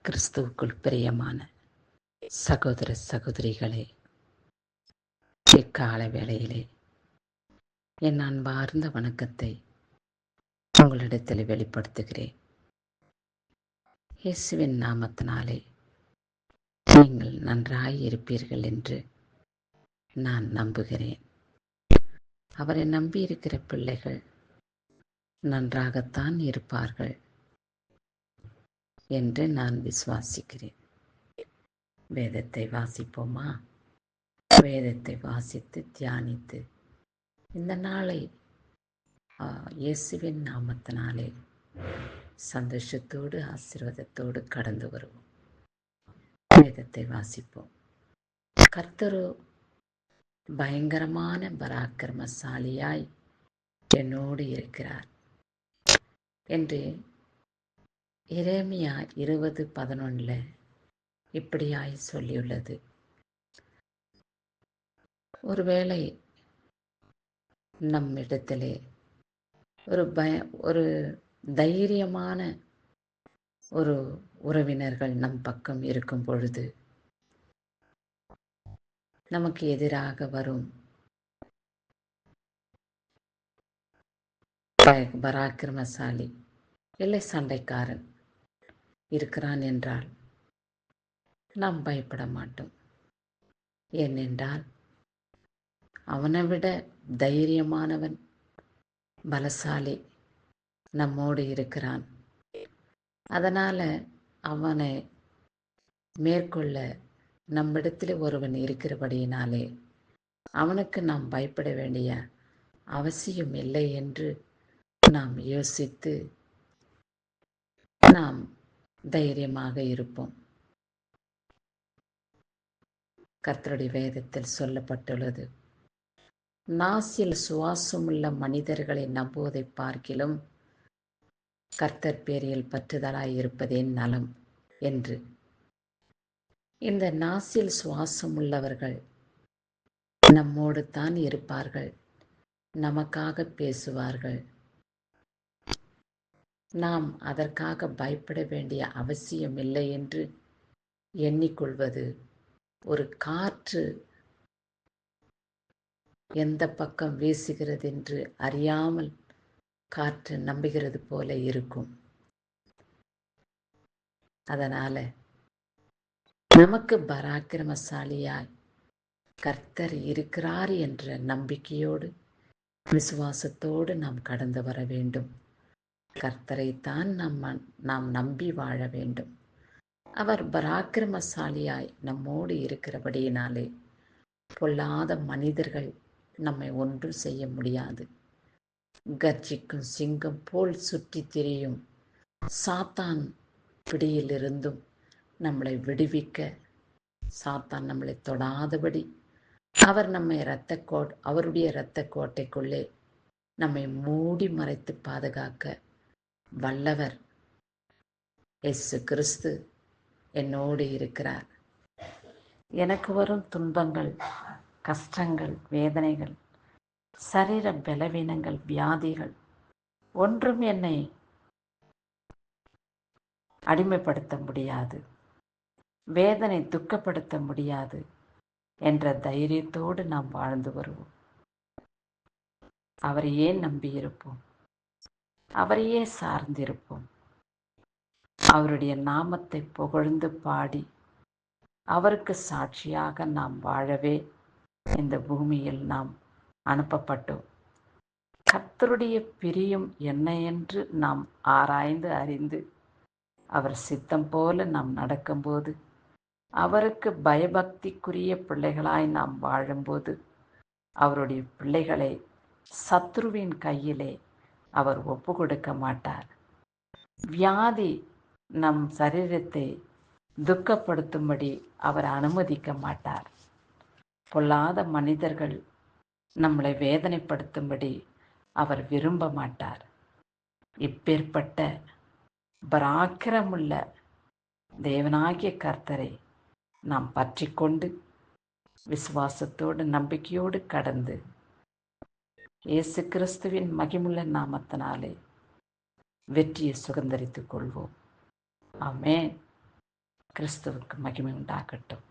கிறிஸ்துவுக்குள் பிரியமான சகோதர சகோதரிகளே, இக்கால வேளையிலே என் அன்பார்ந்த வணக்கத்தை உங்களிடத்தில் வெளிப்படுத்துகிறேன். இயேசுவின் நாமத்தினாலே நீங்கள் நன்றாய் இருப்பீர்கள் என்று நான் நம்புகிறேன். அவரை நம்பியிருக்கிற பிள்ளைகள் நன்றாகத்தான் இருப்பார்கள் என்று நான் விசுவாசிக்கிறேன். வேதத்தை வாசிப்போமா? வேதத்தை வாசித்து தியானித்து இந்த நாளை இயேசுவின் நாமத்தினாலே சந்தோஷத்தோடு ஆசீர்வாதத்தோடு கடந்து வருவோம். வேதத்தை வாசிப்போம். கர்த்தரோ பயங்கரமான பராக்கிரமசாலியாய் என்னோடு இருக்கிறார் என்று எரேமியா 20:11 இப்படியாய் சொல்லியுள்ளது. ஒருவேளை நம்மிடத்திலே ஒரு தைரியமான ஒரு உறவினர்கள் நம் பக்கம் இருக்கும் பொழுது நமக்கு எதிராக வரும் பராக்கிரமசாலி இல்லை சண்டைக்காரன் இருக்கிறான் என்றால் நாம் பயப்பட மாட்டோம். ஏனென்றால் அவனை விட தைரியமானவன், பலசாலி நம்மோடு இருக்கிறான். அதனால அவனை மேற்கொள்ள நம்மிடத்தில் ஒருவன் இருக்கிறபடியினாலே அவனுக்கு நாம் பயப்பட வேண்டிய அவசியம் இல்லை என்று நாம் யோசித்து நாம் தைரியமாக இருப்போம். கர்த்தருடைய வேதத்தில் சொல்லப்பட்டுள்ளது, நாசில் சுவாசமுள்ள மனிதர்களை நம்புவதை பார்க்கிலும் கர்த்தர் பேரில் பற்றுதலாய் இருப்பதே நலம் என்று. இந்த நாசில் சுவாசமுள்ளவர்கள் நம்மோடு தான் இருப்பார்கள், நமக்காக பேசுவார்கள். நாம் அதற்காக பயப்பட வேண்டிய அவசியம் இல்லை என்று எண்ணிக்கொள்வது ஒரு காற்று எந்த பக்கம் வீசுகிறது என்று அறியாமல் காற்று நம்புகிறது போல இருக்கும். அதனால நமக்கு பராக்கிரமசாலியாய் கர்த்தர் இருக்கிறார் என்ற நம்பிக்கையோடு விசுவாசத்தோடு நாம் கடந்து வர வேண்டும். கர்த்தரைத்தான் நாம் நம்பி வாழ வேண்டும். அவர் பராக்கிரமசாலியாய் நம்மோடு இருக்கிறபடியினாலே பொல்லாத மனிதர்கள் நம்மை ஒன்றும் செய்ய முடியாது. கர்ஜிக்கும் சிங்கம் போல் சுற்றி திரியும் சாத்தான் பிடியிலிருந்தும் நம்மளை விடுவிக்க, சாத்தான் நம்மளை தொடாதபடி அவர் நம்மை அவருடைய இரத்த கோட்டைக்குள்ளே நம்மை மூடி மறைத்து பாதுகாக்க வல்லவர் இயேசு கிறிஸ்து என்னோடு இருக்கிறார். எனக்கு வரும் துன்பங்கள், கஷ்டங்கள், வேதனைகள், சரீர பலவீனங்கள், வியாதிகள் ஒன்றும் என்னை அடிமைப்படுத்த முடியாது, வேதனை துக்கப்படுத்த முடியாது என்ற தைரியத்தோடு நாம் வாழ்ந்து வருவோம். அவரையே நம்பியிருப்போம், அவரையே சார்ந்திருப்போம். அவருடைய நாமத்தை புகழ்ந்து பாடி அவருக்கு சாட்சியாக நாம் வாழவே இந்த பூமியில் நாம் அனுப்பப்பட்டோம். கர்த்தருடைய பிரியம் என்ன என்று நாம் ஆராய்ந்து அறிந்து அவர் சித்தம் போல நாம் நடக்கும்போது, அவருக்கு பயபக்திக்குரிய பிள்ளைகளாய் நாம் வாழும்போது, அவருடைய பிள்ளைகளை சத்ருவின் கையிலே அவர் ஒப்பு கொடுக்க மாட்டார். வியாதி நம் சரீரத்தை துக்கப்படுத்தும்படி அவர் அனுமதிக்க மாட்டார். பொல்லாத மனிதர்கள் நம்மளை வேதனைப்படுத்தும்படி அவர் விரும்ப மாட்டார். இப்பேற்பட்ட பராக்கிரமுள்ள தேவனாகிய கர்த்தரை நாம் பற்றி கொண்டு விசுவாசத்தோடு நம்பிக்கையோடு கடந்து இயேசு கிறிஸ்துவின் மகிமுள்ள நாமத்தினாலே வெற்றியை சுதந்தரித்துக் கொள்வோம். ஆமென். கிறிஸ்துவுக்கு மகிமை உண்டாகட்டும்.